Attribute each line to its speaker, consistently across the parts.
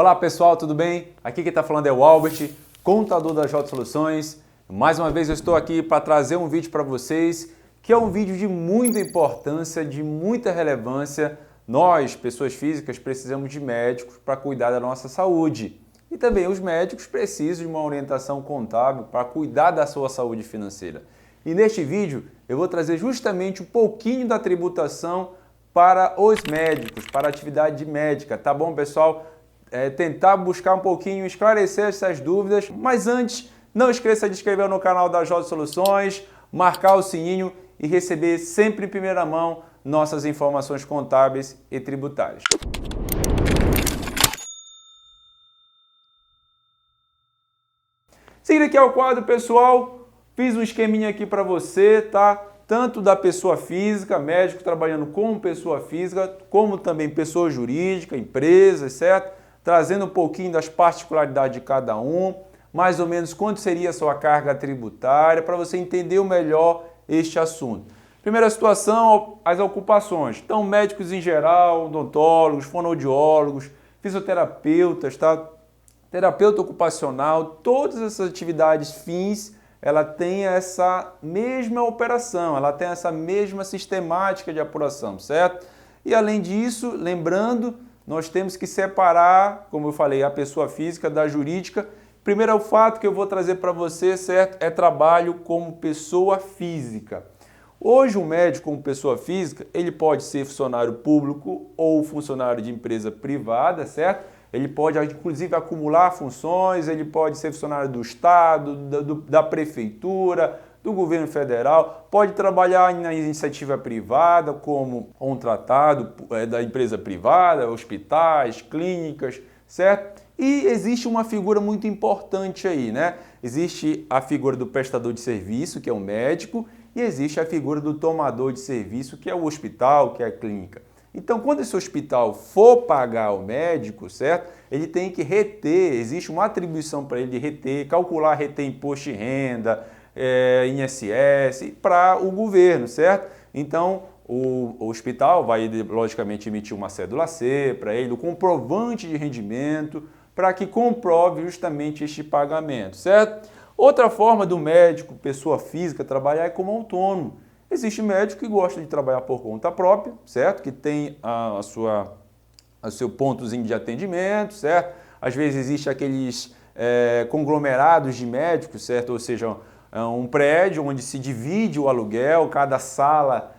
Speaker 1: Olá pessoal, tudo bem? Aqui quem está falando é o Albert, contador da J Soluções. Mais uma vez eu estou aqui para trazer um vídeo para vocês, que é um vídeo de muita importância, de muita relevância. Nós, pessoas físicas, precisamos de médicos para cuidar da nossa saúde. E também os médicos precisam de uma orientação contábil para cuidar da sua saúde financeira. E neste vídeo eu vou trazer justamente um pouquinho da tributação para os médicos, para a atividade médica, tá bom, pessoal? Tentar buscar um pouquinho, esclarecer essas dúvidas, mas antes, não esqueça de se inscrever no canal da J Soluções, marcar o sininho e receber sempre em primeira mão nossas informações contábeis e tributárias. Seguindo aqui ao quadro, pessoal, fiz um esqueminha aqui para você, tá? Tanto da pessoa física, médico trabalhando como pessoa física, como também pessoa jurídica, empresas, certo? Trazendo um pouquinho das particularidades de cada um, mais ou menos quanto seria a sua carga tributária, para você entender melhor este assunto. Primeira situação, as ocupações. Então, médicos em geral, odontólogos, fonoaudiólogos, fisioterapeutas, tá? Terapeuta ocupacional, todas essas atividades fins, ela tem essa mesma operação, ela tem essa mesma sistemática de apuração, certo? E além disso, lembrando, nós temos que separar, como eu falei, a pessoa física da jurídica. Primeiro é o fato que eu vou trazer para você, certo? É trabalho como pessoa física. Hoje, um médico como pessoa física, ele pode ser funcionário público ou funcionário de empresa privada, certo? Ele pode, inclusive, acumular funções, ele pode ser funcionário do Estado, da Prefeitura, do governo federal, pode trabalhar na iniciativa privada, como contratado da empresa privada, hospitais, clínicas, certo? E existe uma figura muito importante aí, né? Existe a figura do prestador de serviço, que é o médico, e existe a figura do tomador de serviço, que é o hospital, que é a clínica. Então, quando esse hospital for pagar o médico, certo? Ele tem que reter, existe uma atribuição para ele de reter, calcular, reter imposto de renda, INSS, para o governo, certo? Então, o hospital vai, logicamente, emitir uma cédula C para ele, o comprovante de rendimento, para que comprove justamente este pagamento, certo? Outra forma do médico, pessoa física, trabalhar é como autônomo. Existe médico que gosta de trabalhar por conta própria, certo? Que tem o seu pontozinho de atendimento, certo? Às vezes existe aqueles conglomerados de médicos, certo? Ou seja, um prédio onde se divide o aluguel, cada sala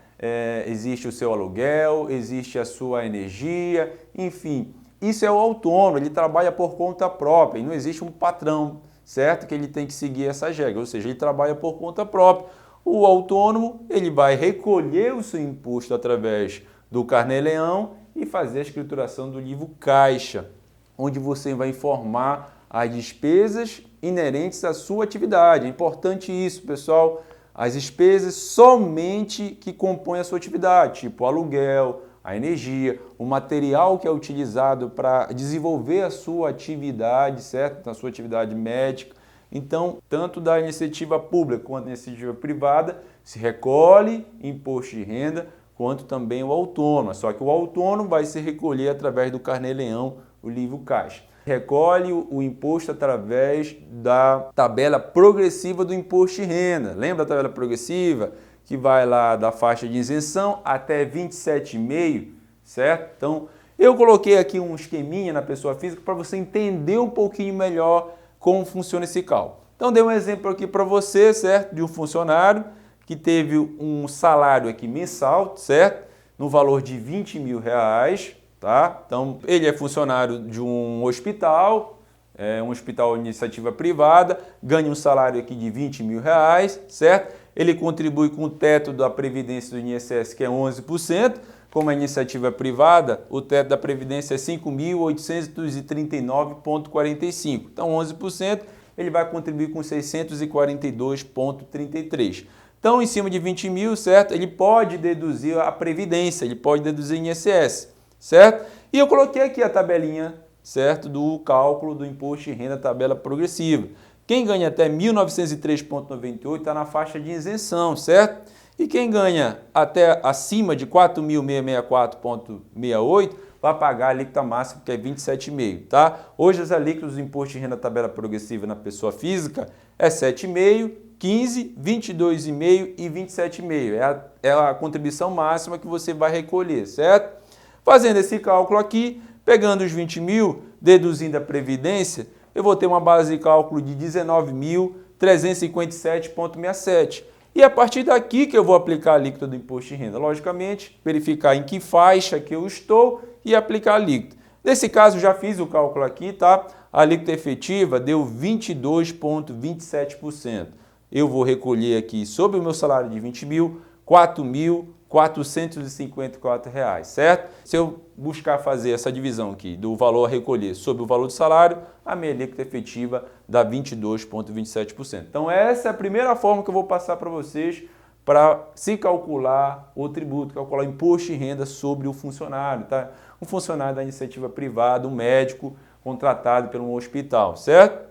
Speaker 1: existe o seu aluguel, existe a sua energia, enfim. Isso é o autônomo, ele trabalha por conta própria e não existe um patrão, certo? Que ele tem que seguir essas regras, ou seja, ele trabalha por conta própria. O autônomo, ele vai recolher o seu imposto através do Carnê-Leão e fazer a escrituração do livro caixa, onde você vai informar as despesas inerentes à sua atividade. É importante isso, pessoal. As despesas somente que compõem a sua atividade, tipo o aluguel, a energia, o material que é utilizado para desenvolver a sua atividade, certo? A sua atividade médica. Então, tanto da iniciativa pública quanto da iniciativa privada, se recolhe imposto de renda, quanto também o autônomo. Só que o autônomo vai se recolher através do Carnê-Leão, o livro caixa. Recolhe o imposto através da tabela progressiva do imposto de renda. Lembra da tabela progressiva? Que vai lá da faixa de isenção até 27,5, certo? Então, eu coloquei aqui um esqueminha na pessoa física para você entender um pouquinho melhor como funciona esse cálculo. Então, dei um exemplo aqui para você, certo? De um funcionário que teve um salário aqui mensal, certo? No valor de R$20.000, tá? Então, ele é funcionário de um hospital de iniciativa privada, ganha um salário aqui de R$20.000, certo? Ele contribui com o teto da Previdência do INSS, que é 11%. Como a iniciativa privada, o teto da Previdência é 5.839,45. Então, 11%, ele vai contribuir com 642,33. Então, em cima de 20 mil, certo? Ele pode deduzir a Previdência, ele pode deduzir o INSS, certo? E eu coloquei aqui a tabelinha, certo? Do cálculo do imposto de renda, tabela progressiva. Quem ganha até 1.903,98 está na faixa de isenção, certo? E quem ganha até acima de 4.664,68 vai pagar a alíquota máxima, que é 27,5%, tá? Hoje as alíquotas do imposto de renda tabela progressiva na pessoa física é 7,5%, 15%, 22,5% e 27,5%. É a contribuição máxima que você vai recolher, certo? Fazendo esse cálculo aqui, pegando os 20 mil, deduzindo a previdência, eu vou ter uma base de cálculo de 19.357,67. E a partir daqui que eu vou aplicar a alíquota do imposto de renda. Logicamente, verificar em que faixa que eu estou e aplicar a alíquota. Nesse caso, já fiz o cálculo aqui, tá? A alíquota efetiva deu 22,27%. Eu vou recolher aqui, sobre o meu salário de 20 mil, R$ 4.454, certo? Se eu buscar fazer essa divisão aqui do valor a recolher sobre o valor do salário, a minha alíquota efetiva dá 22,27%. Então essa é a primeira forma que eu vou passar para vocês para se calcular o tributo, calcular o imposto de renda sobre o funcionário, tá? Um funcionário da iniciativa privada, um médico contratado por um hospital, certo?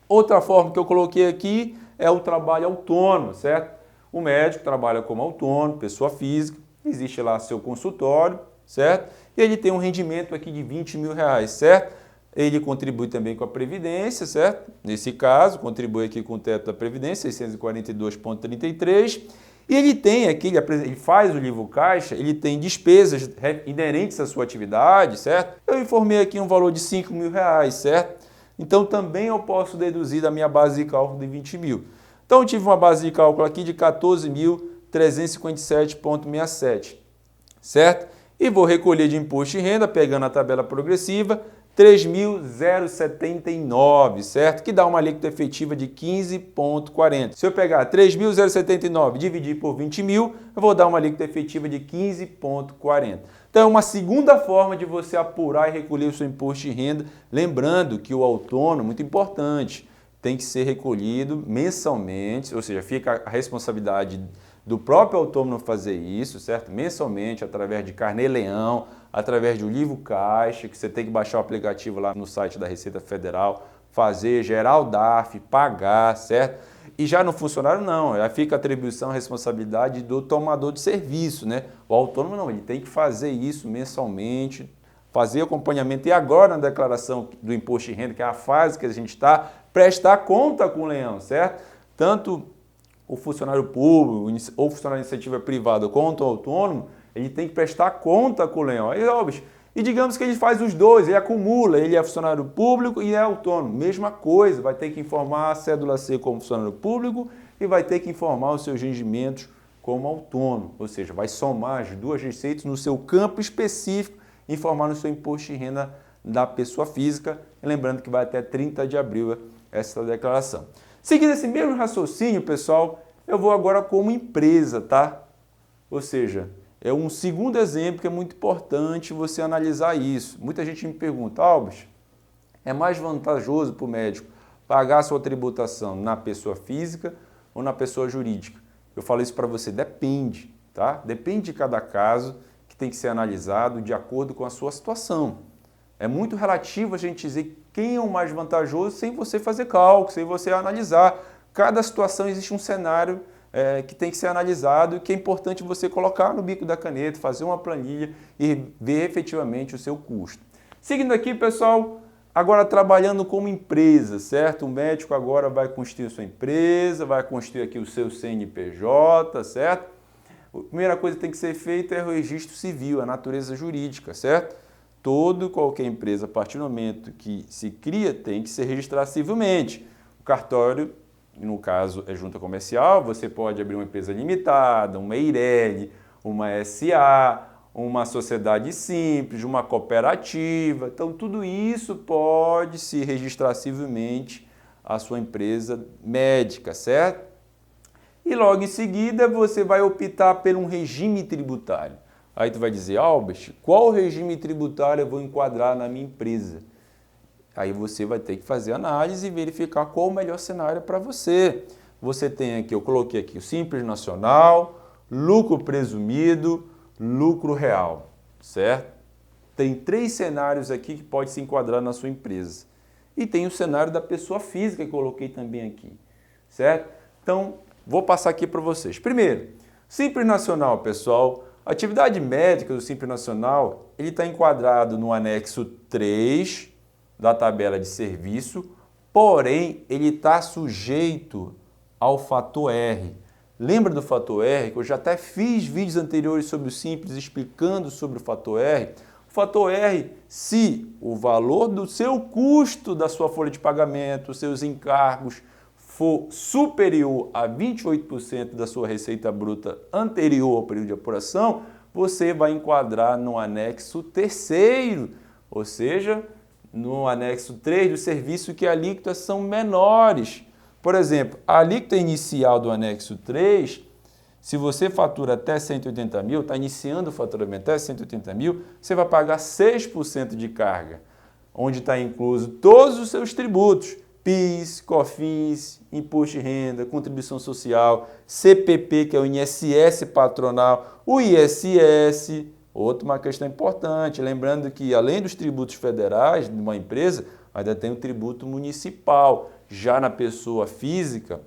Speaker 1: Outra forma que eu coloquei aqui é o trabalho autônomo, certo? O médico trabalha como autônomo, pessoa física, existe lá seu consultório, certo? E ele tem um rendimento aqui de 20 mil reais, certo? Ele contribui também com a Previdência, certo? Nesse caso, contribui aqui com o teto da Previdência, 642,33. E ele tem aqui, ele faz o livro caixa, ele tem despesas inerentes à sua atividade, certo? Eu informei aqui um valor de 5 mil reais, certo? Então também eu posso deduzir da minha base de cálculo de 20 mil. Então eu tive uma base de cálculo aqui de 14.357,67, certo? E vou recolher de imposto de renda, pegando a tabela progressiva, 3.079, certo? Que dá uma alíquota efetiva de 15,40. Se eu pegar 3.079 e dividir por 20 mil, eu vou dar uma alíquota efetiva de 15,40. Então é uma segunda forma de você apurar e recolher o seu imposto de renda. Lembrando que o autônomo, muito importante, tem que ser recolhido mensalmente, ou seja, fica a responsabilidade do próprio autônomo fazer isso, certo? Mensalmente, através de carnê-leão, através do livro caixa, que você tem que baixar o aplicativo lá no site da Receita Federal, fazer, gerar o DARF, pagar, certo? E já no funcionário não, já fica a atribuição, a responsabilidade do tomador de serviço, né? O autônomo não, ele tem que fazer isso mensalmente, fazer acompanhamento e agora na declaração do imposto de renda, que é a fase que a gente está, prestar conta com o leão, certo? Tanto o funcionário público ou funcionário de iniciativa privada quanto o autônomo, ele tem que prestar conta com o leão. E digamos que ele faz os dois, ele acumula, ele é funcionário público e é autônomo. Mesma coisa, vai ter que informar a cédula C como funcionário público e vai ter que informar os seus rendimentos como autônomo. Ou seja, vai somar as duas receitas no seu campo específico, informar no seu imposto de renda da pessoa física. E lembrando que vai até 30 de abril essa declaração. Seguindo esse mesmo raciocínio, pessoal, eu vou agora como empresa, tá? Ou seja, é um segundo exemplo que é muito importante você analisar isso. Muita gente me pergunta, Albert, é mais vantajoso para o médico pagar a sua tributação na pessoa física ou na pessoa jurídica? Eu falo isso para você, depende, tá? Depende de cada caso que tem que ser analisado de acordo com a sua situação. É muito relativo a gente dizer quem é o mais vantajoso sem você fazer cálculo, sem você analisar. Cada situação existe um cenário que tem que ser analisado e que é importante você colocar no bico da caneta, fazer uma planilha e ver efetivamente o seu custo. Seguindo aqui, pessoal, agora trabalhando como empresa, certo? O médico agora vai constituir sua empresa, vai constituir aqui o seu CNPJ, certo? A primeira coisa que tem que ser feita é o registro civil, a natureza jurídica, certo? Qualquer empresa, a partir do momento que se cria, tem que ser registrada civilmente. O cartório, no caso, é junta comercial, você pode abrir uma empresa limitada, uma EIRELI, uma SA, uma sociedade simples, uma cooperativa. Então, tudo isso pode se registrar civilmente a sua empresa médica, certo? E logo em seguida, você vai optar por um regime tributário. Aí tu vai dizer, Albert, qual regime tributário eu vou enquadrar na minha empresa? Aí você vai ter que fazer análise e verificar qual o melhor cenário para você. Você tem aqui, eu coloquei aqui o Simples Nacional, lucro presumido, lucro real, certo? Tem 3 cenários aqui que pode se enquadrar na sua empresa. E tem o cenário da pessoa física que eu coloquei também aqui, certo? Então, vou passar aqui para vocês. Primeiro, Simples Nacional, pessoal, A atividade médica do Simples Nacional, ele está enquadrado no anexo 3 da tabela de serviço, porém, ele está sujeito ao fator R. Lembra do fator R, que eu já até fiz vídeos anteriores sobre o Simples explicando sobre o fator R? O fator R, se o valor do seu custo da sua folha de pagamento, seus encargos, for superior a 28% da sua receita bruta anterior ao período de apuração, você vai enquadrar no anexo 3º, ou seja, no anexo 3 do serviço que alíquotas são menores. Por exemplo, a alíquota inicial do anexo 3, se você fatura até 180 mil, está iniciando o faturamento até 180 mil, você vai pagar 6% de carga, onde está incluso todos os seus tributos, PIS, COFINS, Imposto de Renda, Contribuição Social, CPP, que é o INSS patronal, o ISS. Outra uma questão importante, lembrando que além dos tributos federais de uma empresa, ainda tem o tributo municipal. Já na pessoa física,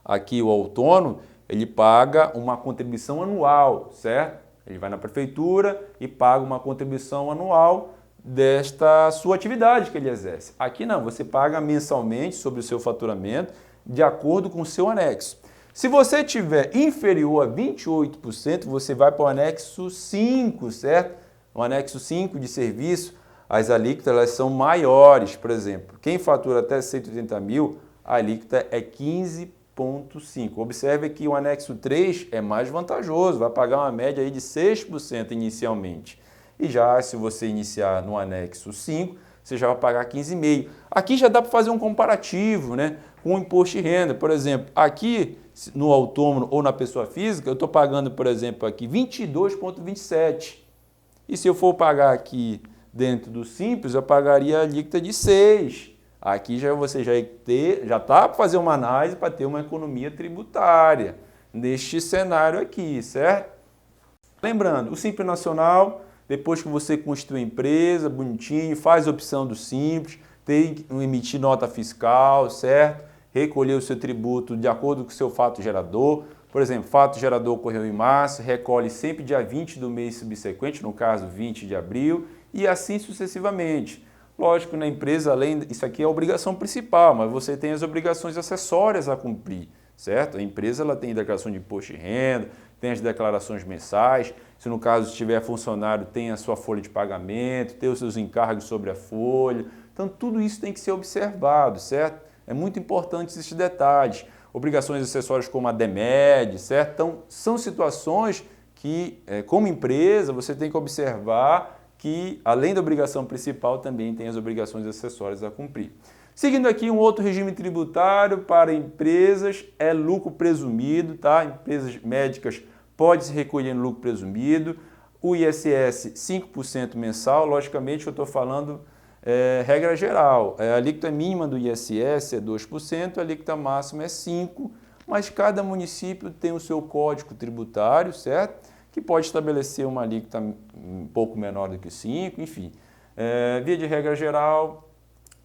Speaker 1: aqui o autônomo, ele paga uma contribuição anual, certo? Ele vai na prefeitura e paga uma contribuição anual desta sua atividade que ele exerce. Aqui não, você paga mensalmente sobre o seu faturamento de acordo com o seu anexo. Se você tiver inferior a 28%, você vai para o anexo 5, certo? O anexo 5 de serviço, as alíquotas elas são maiores. Por exemplo, quem fatura até 180 mil, a alíquota é 15,5%. Observe que o anexo 3 é mais vantajoso, vai pagar uma média aí de 6% inicialmente. E já se você iniciar no anexo 5, você já vai pagar 15,5%. Aqui já dá para fazer um comparativo, né, com o imposto de renda. Por exemplo, aqui no autônomo ou na pessoa física, eu estou pagando, por exemplo, aqui 22,27%. E se eu for pagar aqui dentro do Simples, eu pagaria a alíquota de 6%. Aqui já você já está para fazer uma análise para ter uma economia tributária neste cenário aqui, certo? Lembrando, o Simples Nacional, depois que você constitui a empresa, bonitinho, faz a opção do Simples, tem que emitir nota fiscal, certo? Recolher o seu tributo de acordo com o seu fato gerador. Por exemplo, fato gerador ocorreu em março, recolhe sempre dia 20 do mês subsequente, no caso 20 de abril, e assim sucessivamente. Lógico, na empresa, além isso aqui é a obrigação principal, mas você tem as obrigações acessórias a cumprir, certo? A empresa ela tem declaração de imposto de renda, tem as declarações mensais, se no caso tiver funcionário, tem a sua folha de pagamento, tem os seus encargos sobre a folha. Então, tudo isso tem que ser observado, certo? É muito importante esses detalhes. Obrigações acessórias como a DEMED, certo? Então, são situações que, como empresa, você tem que observar que, além da obrigação principal, também tem as obrigações acessórias a cumprir. Seguindo aqui, um outro regime tributário para empresas é lucro presumido, tá? Empresas médicas podem se recolher no lucro presumido. O ISS 5% mensal, logicamente eu estou falando regra geral. A alíquota mínima do ISS é 2%, a alíquota máxima é 5%, mas cada município tem o seu código tributário, certo? Que pode estabelecer uma alíquota um pouco menor do que 5%, enfim. Via de regra geral,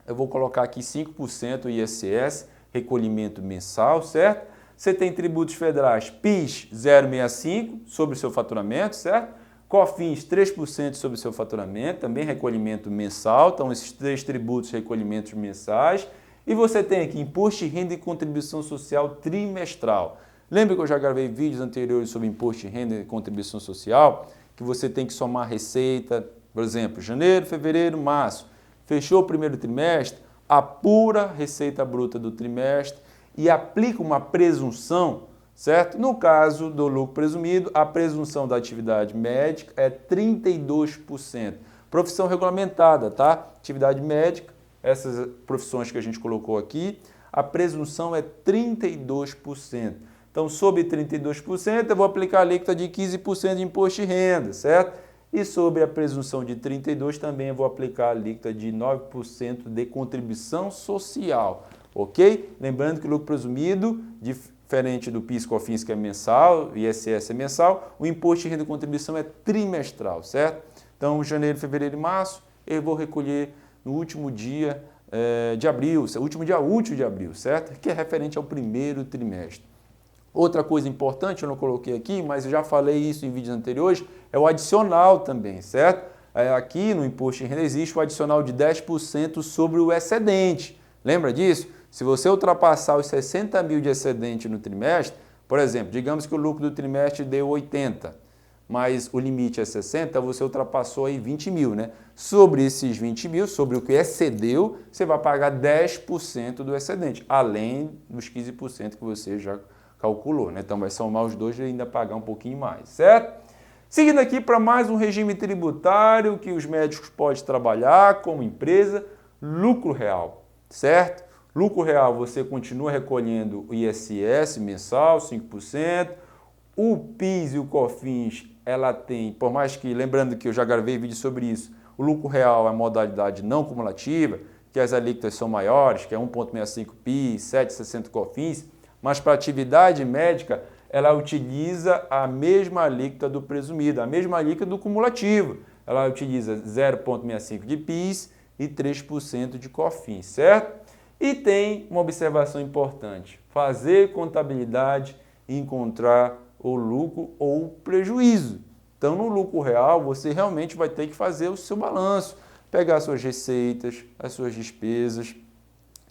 Speaker 1: eu vou colocar aqui 5% ISS, recolhimento mensal, certo? Você tem tributos federais, PIS 0,65% sobre o seu faturamento, certo? COFINS 3% sobre o seu faturamento, também recolhimento mensal, então esses 3 tributos, recolhimentos mensais. E você tem aqui imposto de renda e contribuição social trimestral. Lembra que eu já gravei vídeos anteriores sobre imposto de renda e contribuição social, que você tem que somar receita, por exemplo, janeiro, fevereiro, março. Fechou o primeiro trimestre, apura a receita bruta do trimestre e aplica uma presunção, certo? No caso do lucro presumido, a presunção da atividade médica é 32%. Profissão regulamentada, tá? Atividade médica, essas profissões que a gente colocou aqui, a presunção é 32%. Então, sobre 32%, eu vou aplicar a alíquota de 15% de imposto de renda, certo? E sobre a presunção de 32% também eu vou aplicar a alíquota de 9% de contribuição social, ok? Lembrando que o lucro presumido, diferente do PIS, COFINS, que é mensal, ISS é mensal, o imposto de renda e contribuição é trimestral, certo? Então, janeiro, fevereiro e março, eu vou recolher no último dia de abril, último dia útil de abril, certo? Que é referente ao primeiro trimestre. Outra coisa importante, eu não coloquei aqui, mas eu já falei isso em vídeos anteriores, é o adicional também, certo? Aqui no imposto de renda existe o adicional de 10% sobre o excedente. Lembra disso? Se você ultrapassar os 60 mil de excedente no trimestre, por exemplo, digamos que o lucro do trimestre deu 80, mas o limite é 60, você ultrapassou aí 20 mil, né? Sobre esses 20 mil, sobre o que excedeu, você vai pagar 10% do excedente, além dos 15% que você já calculou, né? Então vai somar os dois e ainda pagar um pouquinho mais, certo? Seguindo aqui para mais um regime tributário que os médicos podem trabalhar como empresa, lucro real, certo? Lucro real você continua recolhendo o ISS mensal, 5%, o PIS e o COFINS, ela tem, por mais que, lembrando que eu já gravei vídeo sobre isso, o lucro real é a modalidade não cumulativa, que as alíquotas são maiores, que é 1,65 PIS, 7,60 COFINS, mas para atividade médica, ela utiliza a mesma alíquota do presumido, a mesma alíquota do cumulativo. Ela utiliza 0,65 de PIS e 3% de COFINS, certo? E tem uma observação importante, fazer contabilidade e encontrar o lucro ou o prejuízo. Então, no lucro real, você realmente vai ter que fazer o seu balanço, pegar suas receitas, as suas despesas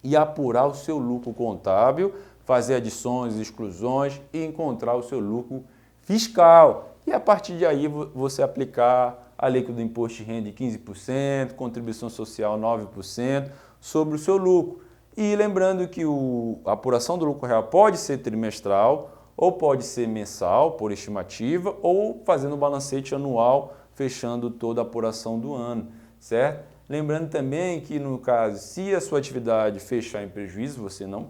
Speaker 1: e apurar o seu lucro contábil, fazer adições, exclusões e encontrar o seu lucro fiscal. E a partir de aí você aplicar a alíquota do imposto de renda de 15%, contribuição social 9% sobre o seu lucro. E lembrando que a apuração do lucro real pode ser trimestral ou pode ser mensal, por estimativa, ou fazendo um balancete anual, fechando toda a apuração do ano, certo? Lembrando também que, no caso, se a sua atividade fechar em prejuízo, você não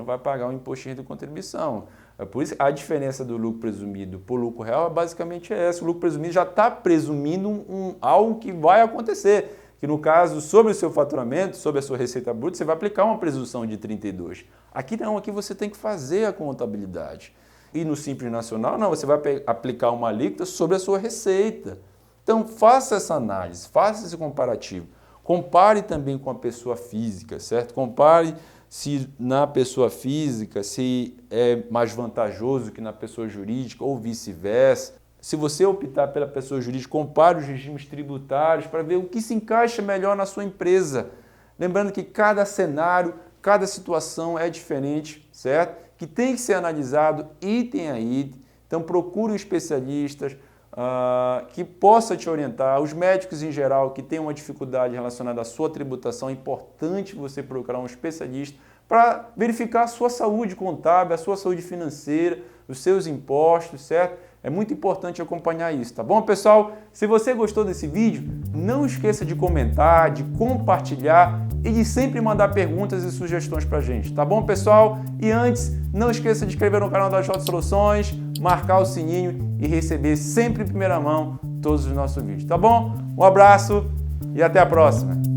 Speaker 1: vai pagar o imposto de renda e contribuição. É por isso que a diferença do lucro presumido por lucro real é basicamente essa. O lucro presumido já está presumindo algo que vai acontecer, que no caso, sobre o seu faturamento, sobre a sua receita bruta, você vai aplicar uma presunção de 32. Aqui não, aqui você tem que fazer a contabilidade. E no Simples Nacional, não, você vai aplicar uma alíquota sobre a sua receita. Então, faça essa análise, faça esse comparativo. Compare também com a pessoa física, certo? Compare se na pessoa física se é mais vantajoso que na pessoa jurídica ou vice-versa. Se você optar pela pessoa jurídica, compare os regimes tributários para ver o que se encaixa melhor na sua empresa. Lembrando que cada cenário, cada situação é diferente, certo? Que tem que ser analisado item a item. Então, procure um especialista que possa te orientar. Os médicos em geral que têm uma dificuldade relacionada à sua tributação, é importante você procurar um especialista para verificar a sua saúde contábil, a sua saúde financeira, os seus impostos, certo? É muito importante acompanhar isso, tá bom, pessoal? Se você gostou desse vídeo, não esqueça de comentar, de compartilhar e de sempre mandar perguntas e sugestões pra gente, tá bom, pessoal? E antes, não esqueça de inscrever no canal da J Soluções, marcar o sininho e receber sempre em primeira mão todos os nossos vídeos, tá bom? Um abraço e até a próxima!